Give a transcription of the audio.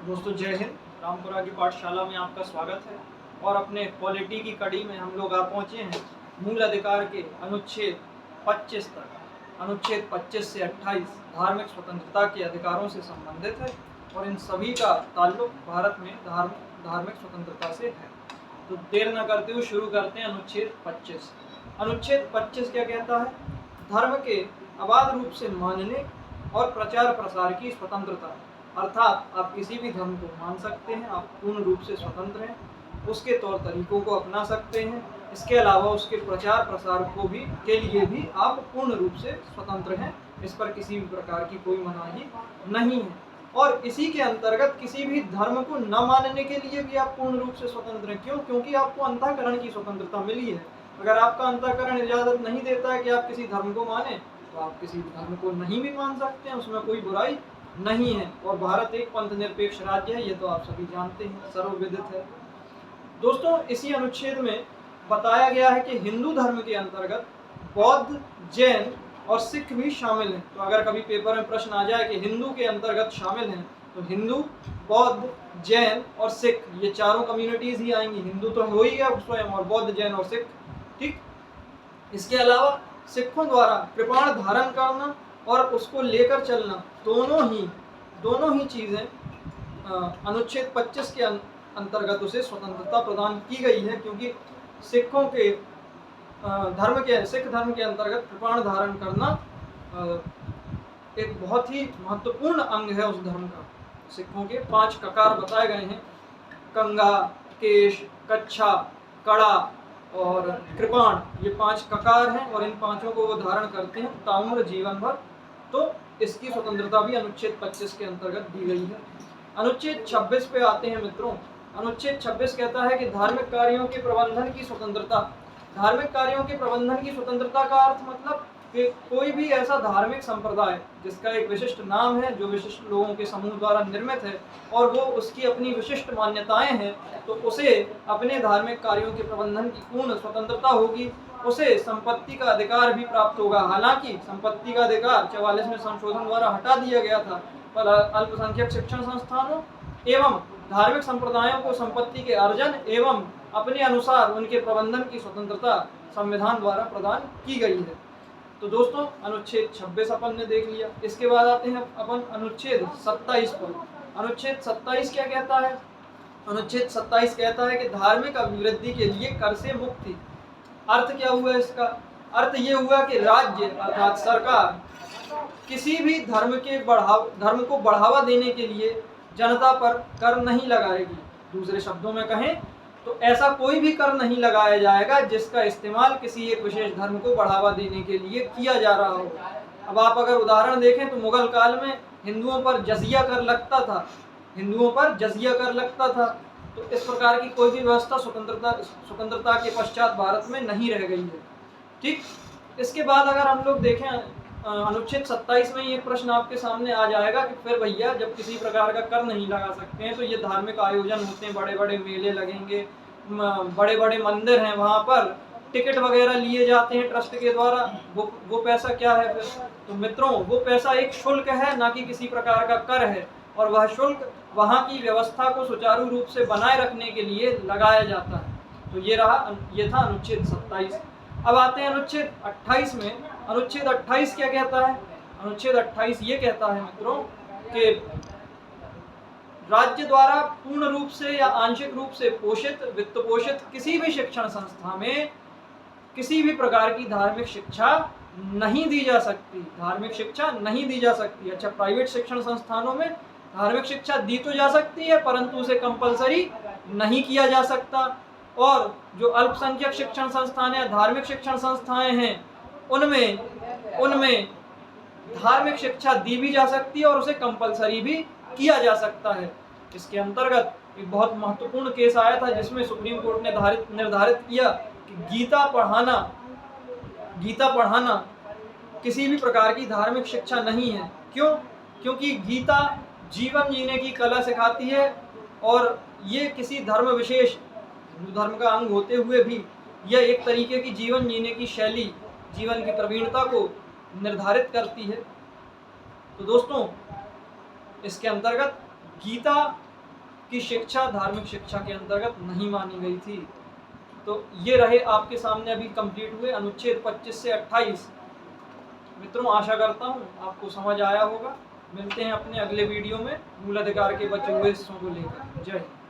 दोस्तों जय हिंद। रामपुरा की पाठशाला में आपका स्वागत है और अपने पॉलिटी की कड़ी में हम लोग आ पहुँचे हैं मूल अधिकार के अनुच्छेद 25 तक। अनुच्छेद 25 से 28 धार्मिक स्वतंत्रता के अधिकारों से संबंधित है और इन सभी का ताल्लुक भारत में धार्मिक स्वतंत्रता से है। तो देर न करते हुए शुरू करते हैं अनुच्छेद 25। अनुच्छेद 25 क्या कहता है? धर्म के अबाध रूप से मानने और प्रचार प्रसार की स्वतंत्रता, अर्थात आप किसी भी धर्म को मान सकते हैं, आप पूर्ण रूप से स्वतंत्र हैं, उसके तौर तरीकों को अपना सकते हैं। इसके अलावा उसके प्रचार प्रसार के लिए भी आप पूर्ण रूप से स्वतंत्र हैं। इस पर किसी भी प्रकार की कोई मनाही नहीं है और इसी के अंतर्गत किसी भी धर्म को न मानने के लिए भी आप पूर्ण रूप से स्वतंत्र हैं। क्यों? क्योंकि आपको अंतःकरण की स्वतंत्रता मिली है। अगर आपका अंतःकरण इजाजत नहीं देता है कि आप किसी धर्म को माने, तो आप किसी धर्म को नहीं भी मान सकते हैं, उसमें कोई बुराई नहीं है। और भारत एक पंथ निरपेक्ष राज्य है, ये तो आप सभी जानते हैं, सर्वविदित है। दोस्तों, इसी अनुच्छेद में बताया गया है कि हिंदू धर्म के अंतर्गत बौद्ध, जैन और सिख भी शामिल हैं। तो अगर कभी पेपर में प्रश्न आ जाए कि हिंदू के अंतर्गत शामिल हैं, तो हिंदू, बौद्ध, जैन और सिख, ये चारों कम्युनिटीज ही आएंगी। हिंदू तो हो ही गया स्वयं, और बौद्ध, जैन और सिख, ठीक। इसके अलावा सिखों द्वारा कृपाण धारण करना और उसको लेकर चलना, दोनों ही चीज़ें अनुच्छेद 25 के अंतर्गत उसे स्वतंत्रता प्रदान की गई है। क्योंकि सिख धर्म के अंतर्गत कृपाण धारण करना एक बहुत ही महत्वपूर्ण अंग है उस धर्म का। सिखों के 5 ककार बताए गए हैं: कंगा, केश, कच्छा, कड़ा और कृपाण। ये 5 ककार हैं और इन पांचों को वो धारण करते हैं ताम्र जीवन भर। तो इसकी स्वतंत्रता भी अनुच्छेद 25 के अंतर्गत दी गई है। अनुच्छेद 26 पे आते हैं मित्रों। अनुच्छेद 26 कहता है कि धार्मिक कार्यों के प्रबंधन की स्वतंत्रता। धार्मिक कार्यों के प्रबंधन की स्वतंत्रता का अर्थ मतलब कि कोई भी ऐसा धार्मिक संप्रदाय जिसका एक विशिष्ट नाम है, जो विशिष्ट लोगों के समूह द्वारा निर्मित है और वो उसकी अपनी विशिष्ट मान्यताएं हैं, तो उसे अपने धार्मिक कार्यों के प्रबंधन की पूर्ण स्वतंत्रता होगी। उसे संपत्ति का अधिकार भी प्राप्त होगा। हालांकि संपत्ति का अधिकार 44 में संशोधन द्वारा हटा दिया गया था, पर अल्पसंख्यक शिक्षण संस्थानों एवं धार्मिक संप्रदायों को संपत्ति के अर्जन एवं अपने अनुसार उनके प्रबंधन की स्वतंत्रता संविधान द्वारा प्रदान की गई है। तो दोस्तों, अनुच्छेद 26 अपन ने देख लिया। इसके बाद आते हैं अपन अनुच्छेद 27 पर। अनुच्छेद 27 क्या कहता है? अनुच्छेद 27 कहता है कि धार्मिक अभिवृद्धि के लिए कर से मुक्ति। अर्थ क्या हुआ इसका? अर्थ ये हुआ कि राज्य अर्थात सरकार किसी भी धर्म को बढ़ावा देने के लिए जनता पर कर नहीं लगाएगी। दूसरे शब्दों में कहें तो ऐसा कोई भी कर नहीं लगाया जाएगा जिसका इस्तेमाल किसी एक विशेष धर्म को बढ़ावा देने के लिए किया जा रहा हो। अब आप अगर उदाहरण देखें तो मुगल काल में हिंदुओं पर जजिया कर लगता था। तो इस प्रकार की कोई भी व्यवस्था स्वतंत्रता के पश्चात भारत में नहीं रह गई है, ठीक। इसके बाद अगर हम लोग देखें अनुच्छेद 27 में ये प्रश्न आपके सामने आ जाएगा कि फिर भैया जब किसी प्रकार का कर नहीं लगा सकते हैं तो ये धार्मिक आयोजन होते हैं, बड़े बड़े मेले लगेंगे, बड़े बड़े मंदिर हैं, वहाँ पर टिकट वगैरह लिए जाते हैं ट्रस्ट के द्वारा, वो पैसा क्या है फिर? तो मित्रों, वो पैसा एक शुल्क है, ना कि किसी प्रकार का कर है। और वह शुल्क वहाँ की व्यवस्था को सुचारू रूप से बनाए रखने के लिए लगाया जाता है। तो ये था अनुच्छेद 27। अब आते हैं अनुच्छेद 28 में। अनुच्छेद 28 क्या कहता है? अनुच्छेद 28 ये कहता है मित्रों कि राज्य द्वारा पूर्ण रूप से या आंशिक रूप से वित्त पोषित किसी भी शिक्षण संस्था में किसी भी प्रकार की धार्मिक शिक्षा नहीं दी जा सकती। अच्छा, प्राइवेट शिक्षण संस्थानों में धार्मिक शिक्षा दी तो जा सकती है, परंतु उसे कंपलसरी नहीं किया जा सकता। और जो अल्पसंख्यक शिक्षण संस्थान या धार्मिक शिक्षण संस्थाएं हैं, उनमें धार्मिक शिक्षा दी भी जा सकती है और उसे कंपलसरी भी किया जा सकता है। इसके अंतर्गत एक बहुत महत्वपूर्ण केस आया था जिसमें सुप्रीम कोर्ट ने निर्धारित किया कि गीता पढ़ाना किसी भी प्रकार की धार्मिक शिक्षा नहीं है। क्यों? क्योंकि गीता जीवन जीने की कला सिखाती है और ये किसी धर्म विशेष, हिंदू धर्म का अंग होते हुए भी यह एक तरीके की जीवन जीने की शैली, जीवन की प्रवीणता को निर्धारित करती है। तो दोस्तों, इसके अंतर्गत गीता की शिक्षा धार्मिक शिक्षा के अंतर्गत नहीं मानी गई थी। तो ये रहे आपके सामने अभी कंप्लीट हुए अनुच्छेद 25 से 28। मित्रों, आशा करता हूँ आपको समझ आया होगा। मिलते हैं अपने अगले वीडियो में मूल अधिकार के बचे हुए हिस्सों को लेकर। जय हिंद।